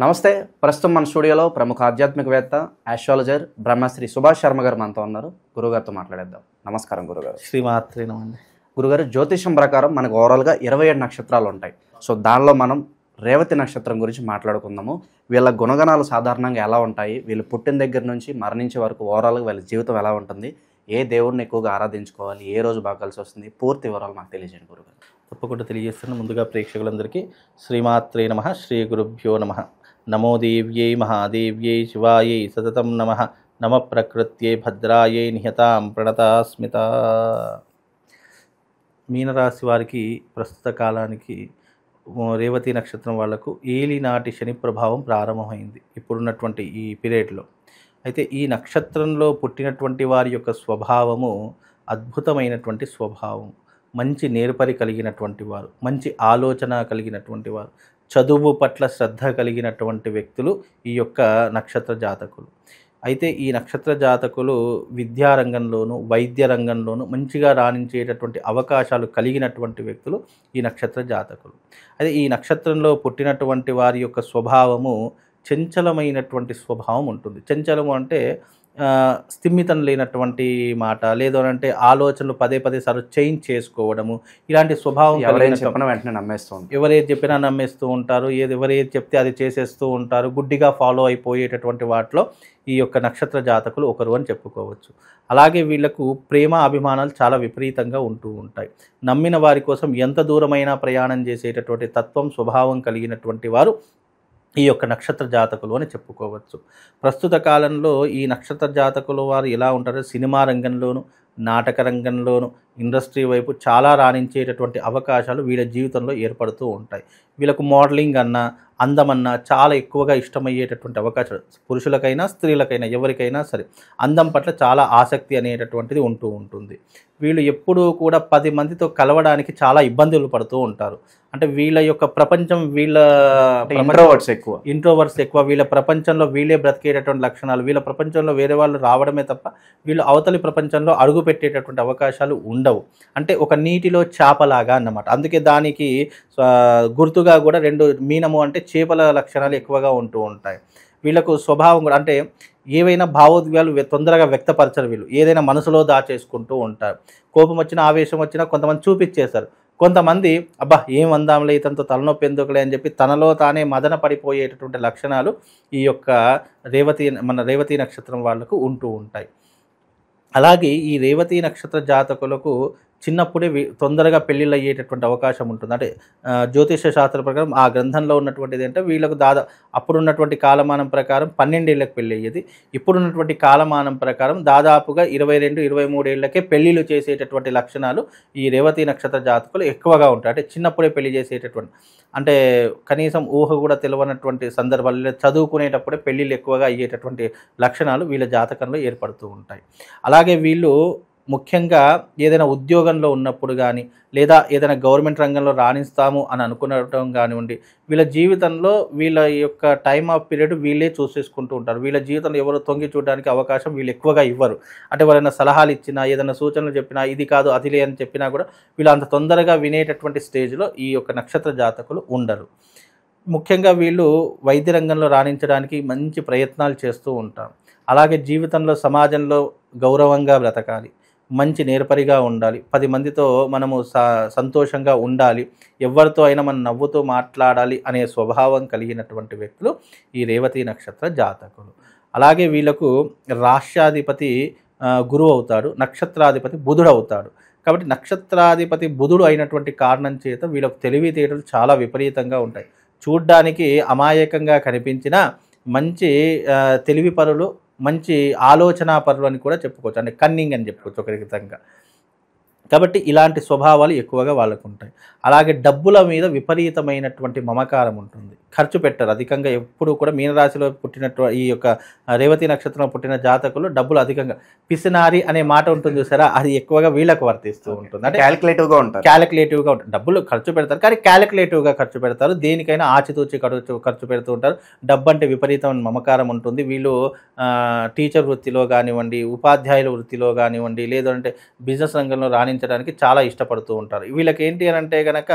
నమస్తే. ప్రస్తుతం మన స్టూడియోలో ప్రముఖ ఆధ్యాత్మికవేత్త, ఆస్ట్రాలజర్ బ్రహ్మశ్రీ సుభాష్ శర్మ గారు మనతో ఉన్నారు. గురుగారితో మాట్లాడేద్దాం. నమస్కారం గురుగారు. శ్రీమాత్రే నమః. గురుగారు, జ్యోతిషం ప్రకారం మనకు ఓవరాల్గా 27 నక్షత్రాలు ఉంటాయి. సో దానిలో మనం రేవతి నక్షత్రం గురించి మాట్లాడుకుందాము. వీళ్ళ గుణగణాలు సాధారణంగా ఎలా ఉంటాయి, వీళ్ళు పుట్టిన దగ్గర నుంచి మరణించే వరకు ఓవరాల్గా వీళ్ళ జీవితం ఎలా ఉంటుంది, ఏ దేవుడిని ఎక్కువగా ఆరాధించుకోవాలి, ఏ రోజు బాగా కలిసి వస్తుంది, పూర్తి వివరాలు మాకు తెలియజేయండి గురుగారు. తప్పకుండా తెలియజేస్తున్న ముందుగా ప్రేక్షకులందరికీ శ్రీమాత్రే నమః, శ్రీ గురుభ్యో నమః. నమో దేవ్యై మహాదేవ్యై శివాయై సతతం నమః. నమ ప్రకృత్యై భద్రాయై నిహతాం ప్రణతాస్మిత. మీనరాశి వారికి ప్రస్తుత కాలానికి రేవతి నక్షత్రం వాళ్లకు ఏలినాటి శని ప్రభావం ప్రారంభమైంది ఇప్పుడున్నటువంటి ఈ పీరియడ్లో. అయితే ఈ నక్షత్రంలో పుట్టినటువంటి వారి యొక్క స్వభావము అద్భుతమైనటువంటి స్వభావం. మంచి నేర్పరి కలిగినటువంటి వారు, మంచి ఆలోచన కలిగినటువంటి వారు, చదువు పట్ల శ్రద్ధ కలిగినటువంటి వ్యక్తులు ఈ యొక్క నక్షత్ర జాతకులు. అయితే ఈ నక్షత్ర జాతకులు విద్యారంగంలోనూ వైద్య రంగంలోనూ మంచిగా రాణించేటటువంటి అవకాశాలు కలిగినటువంటి వ్యక్తులు ఈ నక్షత్ర జాతకులు. అయితే ఈ నక్షత్రంలో పుట్టినటువంటి వారి యొక్క స్వభావము చంచలమైనటువంటి స్వభావం ఉంటుంది. చంచలము అంటే స్థిమితం లేనటువంటి మాట, లేదు అంటే ఆలోచనలు పదే పదే చేంజ్ చేసుకోవడము, ఇలాంటి స్వభావం వెంటనే నమ్మేస్తూ ఉంటారు. ఎవరేది చెప్పినా నమ్మేస్తూ ఉంటారు, ఎవరేది చెప్తే అది చేసేస్తూ ఉంటారు. గుడ్డిగా ఫాలో అయిపోయేటటువంటి వాటిలో ఈ యొక్క నక్షత్ర జాతకులు ఒకరు అని చెప్పుకోవచ్చు. అలాగే వీళ్లకు ప్రేమ అభిమానాలు చాలా విపరీతంగా ఉంటూ ఉంటాయి. నమ్మిన వారి కోసం ఎంత దూరమైనా ప్రయాణం చేసేటటువంటి తత్వం, స్వభావం కలిగినటువంటి వారు ఈ యొక్క నక్షత్ర జాతకులు అని చెప్పుకోవచ్చు. ప్రస్తుత కాలంలో ఈ నక్షత్ర జాతకులు వారు ఎలా ఉంటారో సినిమా రంగంలోను, నాటక రంగంలోను, ఇండస్ట్రీ వైపు చాలా రాణించేటటువంటి అవకాశాలు వీళ్ళ జీవితంలో ఏర్పడుతూ ఉంటాయి. వీళ్ళకు మోడలింగ్ అన్నా, అందమన్నా చాలా ఎక్కువగా ఇష్టమయ్యేటటువంటి అవకాశాలు పురుషులకైనా స్త్రీలకైనా ఎవరికైనా సరే అందం పట్ల చాలా ఆసక్తి అనేటటువంటిది ఉంటూ ఉంటుంది. వీళ్ళు ఎప్పుడూ కూడా 10 మందితో కలవడానికి చాలా ఇబ్బందులు పడుతూ ఉంటారు. అంటే వీళ్ళ యొక్క ప్రపంచం, వీళ్ళ ఇంట్రోవర్ట్స్ ఎక్కువ. వీళ్ళ ప్రపంచంలో వీళ్ళే బ్రతికేటటువంటి లక్షణాలు, వీళ్ళ ప్రపంచంలో వేరే వాళ్ళు రావడమే తప్ప వీళ్ళు అవతలి ప్రపంచంలో అడుగు పెట్టేటటువంటి అవకాశాలు ఉండవు. అంటే ఒక నీటిలో చేపలాగా అన్నమాట. అందుకే దానికి గుర్తుగా కూడా 2 మీనము అంటే చేపల లక్షణాలు ఎక్కువగా ఉంటూ ఉంటాయి. వీళ్ళకు స్వభావం కూడా అంటే ఏవైనా భావోద్వేగాలు తొందరగా వ్యక్తపరచరు. వీళ్ళు ఏదైనా మనసులో దాచేసుకుంటూ ఉంటారు. కోపం వచ్చినా, ఆవేశం వచ్చినా కొంతమంది చూపించేస్తారు. కొంతమంది అబ్బా ఏం అందాంలే, ఇతనితో తలనొప్పి ఎందుకులే అని చెప్పి తనలో తానే మదన పడిపోయేటటువంటి లక్షణాలు ఈ యొక్క రేవతి నక్షత్రం వాళ్లకు ఉంటూ ఉంటాయి. అలాగే ఈ రేవతి నక్షత్ర జాతకులకు చిన్నప్పుడే తొందరగా పెళ్ళిళ్ళు అయ్యేటటువంటి అవకాశం ఉంటుంది. అంటే జ్యోతిష శాస్త్ర ప్రకారం ఆ గ్రంథంలో ఉన్నటువంటిది అంటే వీళ్ళకు అప్పుడున్నటువంటి కాలమానం ప్రకారం 12 ఏళ్ళకి పెళ్ళి అయ్యేది. ఇప్పుడున్నటువంటి కాలమానం ప్రకారం దాదాపుగా 22-23 ఏళ్ళకే పెళ్ళిళ్ళు చేసేటటువంటి లక్షణాలు ఈ రేవతి నక్షత్ర జాతకులు ఎక్కువగా ఉంటాయి. అంటే చిన్నప్పుడే పెళ్లి చేసేటటువంటి, అంటే కనీసం ఊహ కూడా తెలియనటువంటి సందర్భాల్లో చదువుకునేటప్పుడే పెళ్ళిళ్ళు ఎక్కువగా అయ్యేటటువంటి లక్షణాలు వీళ్ళ జాతకంలో ఏర్పడుతూ ఉంటాయి. అలాగే వీళ్ళు ముఖ్యంగా ఏదైనా ఉద్యోగంలో ఉన్నప్పుడు కానీ, లేదా ఏదైనా గవర్నమెంట్ రంగంలో రాణిస్తాము అని అనుకునడం కానివ్వండి, వీళ్ళ జీవితంలో వీళ్ళ యొక్క టైమ్ ఆఫ్ పీరియడ్ వీళ్ళే చూసేసుకుంటూ ఉంటారు. వీళ్ళ జీవితంలో ఎవరు తొంగి చూడడానికి అవకాశం వీళ్ళు ఎక్కువగా ఇవ్వరు. అంటే ఎవరైనా సలహాలు ఇచ్చినా, ఏదైనా సూచనలు చెప్పినా, ఇది కాదు అదిలే అని చెప్పినా కూడా వీళ్ళు అంత తొందరగా వినేటటువంటి స్టేజ్లో ఈ యొక్క నక్షత్ర జాతకులు ఉండరు. ముఖ్యంగా వీళ్ళు వైద్య రంగంలో రాణించడానికి మంచి ప్రయత్నాలు చేస్తూ ఉంటారు. అలాగే జీవితంలో సమాజంలో గౌరవంగా బ్రతకాలి, మంచి నేర్పరిగా ఉండాలి, 10 మందితో మనము సంతోషంగా ఉండాలి, ఎవరితో అయినా మనం నవ్వుతూ మాట్లాడాలి అనే స్వభావం కలిగినటువంటి వ్యక్తులు ఈ రేవతి నక్షత్ర జాతకులు. అలాగే వీళ్ళకు రాష్ట్రాధిపతి గురువు అవుతాడు, నక్షత్రాధిపతి బుధుడు అవుతాడు. కాబట్టి నక్షత్రాధిపతి బుధుడు అయినటువంటి కారణం చేత వీళ్ళకు తెలివితేటలు చాలా విపరీతంగా ఉంటాయి. చూడ్డానికి అమాయకంగా కనిపించిన మంచి తెలివి పరులు, మంచి ఆలోచనా పరులు అని కూడా చెప్పుకోవచ్చు. అంటే కన్నింగ్ అని చెప్పుకోవచ్చు ఒక విధంగా. కాబట్టి ఇలాంటి స్వభావాలు ఎక్కువగా వాళ్ళకు ఉంటాయి. అలాగే డబ్బుల మీద విపరీతమైనటువంటి మమకారం ఉంటుంది. ఖర్చు పెట్టరు అధికంగా. ఎప్పుడు కూడా మీనరాశిలో పుట్టినటువంటి ఈ యొక్క రేవతి నక్షత్రంలో పుట్టిన జాతకులు డబ్బులు అధికంగా, పిసినారి అనే మాట ఉంటుంది చూసారా, అది ఎక్కువగా వీళ్ళకు వర్తిస్తూ ఉంటుంది. అంటే క్యాలిక్యులేటివ్గా ఉంటుంది. డబ్బులు ఖర్చు పెడతారు కానీ క్యాలిక్యులేటివ్గా ఖర్చు పెడతారు. దేనికైనా ఆచితూచి ఖర్చు పెడుతూ ఉంటారు. డబ్బు అంటే విపరీతమైన మమకారం ఉంటుంది. వీళ్ళు టీచర్ వృత్తిలో కానివ్వండి, ఉపాధ్యాయుల వృత్తిలో కానివ్వండి, లేదంటే బిజినెస్ రంగంలో రాణించడానికి చాలా ఇష్టపడుతూ ఉంటారు. వీళ్ళకి ఏంటి అని అంటే కనుక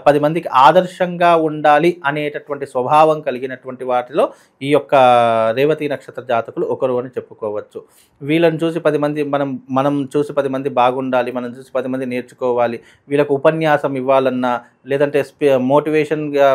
10 మందికి ఆదర్శంగా ఉండాలి అనేటటువంటి స్వభావం కలిగినటువంటి వాటిలో ఈ యొక్క రేవతి నక్షత్ర జాతకులు ఒకరు అని చెప్పుకోవచ్చు. వీళ్ళని చూసి 10 మంది మనం చూసి 10 మంది బాగుండాలి, మనం చూసి 10 మంది నేర్చుకోవాలి, వీళ్ళకు ఉపన్యాసం ఇవ్వాలన్నా లేదంటే మోటివేషన్గా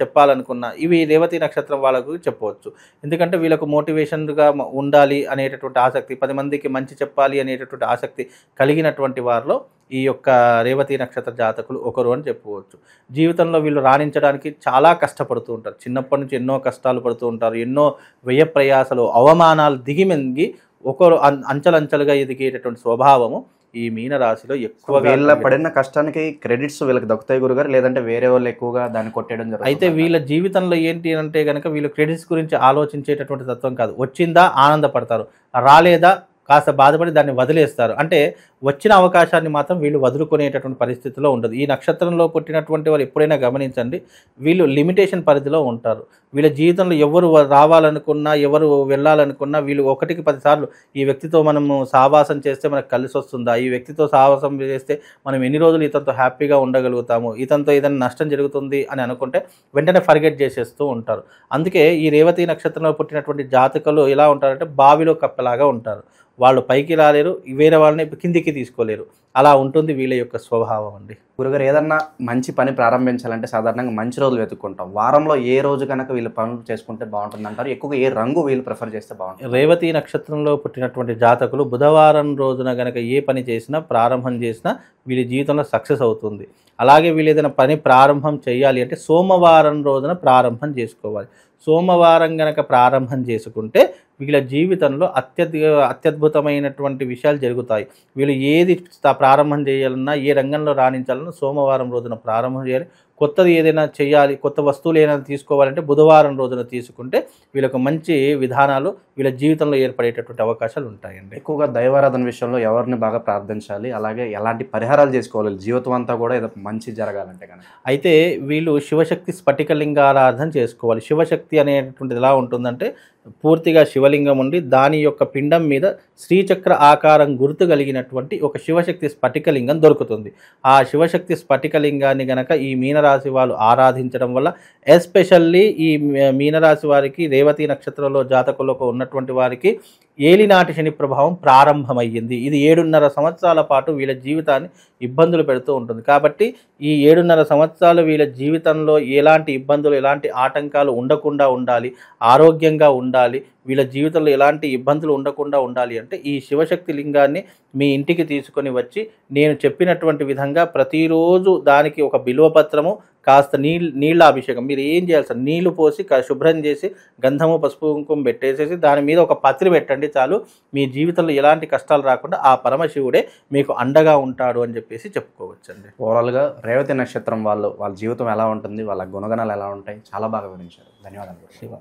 చెప్పాలనుకున్నా ఇవి రేవతి నక్షత్రం వాళ్ళకు చెప్పవచ్చు. ఎందుకంటే వీళ్ళకు మోటివేషన్గా ఉండాలి అనేటటువంటి ఆసక్తి, 10 మందికి మంచి చెప్పాలి అనేటటువంటి ఆసక్తి కలిగినటువంటి వారిలో ఈ యొక్క రేవతి నక్షత్ర జాతకులు ఒకరు అని చెప్పుకోవచ్చు. జీవితంలో వీళ్ళు రాణించడానికి చాలా కష్టపడుతూ ఉంటారు. చిన్నప్పటి నుంచి ఎన్నో కష్టాలు పడుతూ ఉంటారు. ఎన్నో వ్యయ ప్రయాసలు, అవమానాలు దిగిమెంగి ఒకరు అంచెలంచెలుగా ఎదిగేటటువంటి స్వభావము ఈ మీనరాశిలో ఎక్కువగా. వీళ్ళ పడిన కష్టానికి క్రెడిట్స్ వీళ్ళకి దక్కుతాయి గురుగారు, లేదంటే వేరే వాళ్ళు ఎక్కువగా దాన్ని కొట్టేయడం జరుగుతుంది? అయితే వీళ్ళ జీవితంలో ఏంటి అంటే కనుక వీళ్ళు క్రెడిట్స్ గురించి ఆలోచించేటటువంటి తత్వం కాదు. వచ్చిందా ఆనందపడతారు, రాలేదా కాస్త బాధపడి దాన్ని వదిలేస్తారు. అంటే వచ్చిన అవకాశాన్ని మాత్రం వీళ్ళు వదులుకునేటటువంటి పరిస్థితిలో ఉండదు. ఈ నక్షత్రంలో పుట్టినటువంటి వారు ఎప్పుడైనా గమనించండి, వీళ్ళు లిమిటేషన్ పరిధిలో ఉంటారు. వీళ్ళ జీవితంలో ఎవరు రావాలనుకున్నా, ఎవరు వెళ్ళాలనుకున్నా వీళ్ళు 1కి 10 సార్లు ఈ వ్యక్తితో మనము సావాసం చేస్తే మనకు కలిసి వస్తుందా, ఈ వ్యక్తితో సావాసం చేస్తే మనం ఎన్ని రోజులు ఇతనితో హ్యాపీగా ఉండగలుగుతాము, ఇతనితో ఏదైనా నష్టం జరుగుతుంది అని అనుకుంటే వెంటనే ఫర్గెట్ చేసేస్తూ ఉంటారు. అందుకే ఈ రేవతి నక్షత్రంలో పుట్టినటువంటి జాతకులు ఎలా ఉంటారంటే బావిలో కప్పలాగా ఉంటారు. వాళ్ళు పైకి రాలేరు, వేరే వాళ్ళని కిందికి తీసుకోలేరు. అలా ఉంటుంది వీళ్ళ యొక్క స్వభావం అండి. గురుగారు, ఏదన్నా మంచి పని ప్రారంభించాలంటే సాధారణంగా మంచి రోజులు వెతుక్కుంటాం. వారంలో ఏ రోజు కనుక వీళ్ళు పనులు చేసుకుంటే బాగుంటుంది అంటారు? ఎక్కువగా ఏ రంగు వీళ్ళు ప్రిఫర్ చేస్తే బాగుంటుంది? రేవతి నక్షత్రంలో పుట్టినటువంటి జాతకులు బుధవారం రోజున గనక ఏ పని చేసినా, ప్రారంభం చేసినా వీళ్ళ జీవితంలో సక్సెస్ అవుతుంది. అలాగే వీళ్ళు ఏదైనా పని ప్రారంభం చేయాలి అంటే సోమవారం రోజున ప్రారంభం చేసుకోవాలి. సోమవారం గనక ప్రారంభం చేసుకుంటే వీళ్ళ జీవితంలో అత్యద్భుతమైనటువంటి విషయాలు జరుగుతాయి. వీళ్ళు ఏది ప్రారంభం చేయాలన్నా, ఏ రంగంలో రాణించాలన్నా సోమవారం రోజున ప్రారంభం చేయాలి. కొత్తది ఏదైనా చేయాలి, కొత్త వస్తువులు ఏదైనా తీసుకోవాలంటే బుధవారం రోజున తీసుకుంటే వీళ్ళకు మంచి విధానాలు వీళ్ళ జీవితంలో ఏర్పడేటటువంటి అవకాశాలు ఉంటాయండి. ఎక్కువగా దైవారాధన విషయంలో ఎవరిని బాగా ప్రార్థించాలి, అలాగే ఎలాంటి పరిహారాలు చేసుకోవాలి జీవితం అంతా కూడా ఏదో మంచి జరగాలంటే కనుక? అయితే వీళ్ళు శివశక్తి స్ఫటికలింగారాధన చేసుకోవాలి. శివశక్తి అనేటువంటిది ఎలా ఉంటుందంటే పూర్తిగా శివలింగం ఉండి దాని యొక్క పిండం మీద శ్రీచక్ర ఆకారం గుర్తు కలిగినటువంటి ఒక శివశక్తి స్ఫటికలింగం దొరుకుతుంది. ఆ శివశక్తి స్ఫటికలింగాన్ని గనక ఈ మీనరాశి వాళ్ళు ఆరాధించడం వల్ల, ఎస్పెషల్లీ ఈ మీనరాశి వారికి, రేవతి నక్షత్రంలో జాతకులకు ఉన్నటువంటి వారికి ఏలినాటి శని ప్రభావం ప్రారంభమయ్యింది. ఇది 7.5 సంవత్సరాల పాటు వీళ్ళ జీవితాన్ని ఇబ్బందులు పెడుతూ ఉంటుంది. కాబట్టి ఈ 7.5 సంవత్సరాలు వీళ్ళ జీవితంలో ఎలాంటి ఇబ్బందులు, ఎలాంటి ఆటంకాలు ఉండకుండా ఉండాలి, ఆరోగ్యంగా ఉండాలి, వీళ్ళ జీవితంలో ఎలాంటి ఇబ్బందులు ఉండకుండా ఉండాలి అంటే ఈ శివశక్తి లింగాన్ని మీ ఇంటికి తీసుకొని వచ్చి నేను చెప్పినటువంటి విధంగా ప్రతిరోజు దానికి ఒక బిల్వపత్రము, కాస్త నీళ్ళ అభిషేకం, మీరు ఏం చేయాలి సార్, నీళ్లు పోసి శుభ్రం చేసి గంధము, పసుపు, కుంకుమ పెట్టేసేసి దాని మీద ఒక పత్రి పెట్టండి చాలు. మీ జీవితంలో ఎలాంటి కష్టాలు రాకుండా ఆ పరమశివుడే మీకు అండగా ఉంటాడు అని చెప్పేసి చెప్పుకోవచ్చండి. ఓవరాల్గా రేవతి నక్షత్రం వాళ్ళ జీవితం ఎలా ఉంటుంది, వాళ్ళ గుణగణాలు ఎలా ఉంటాయి, చాలా బాగా వివరించారు. ధన్యవాదాలు. శివ.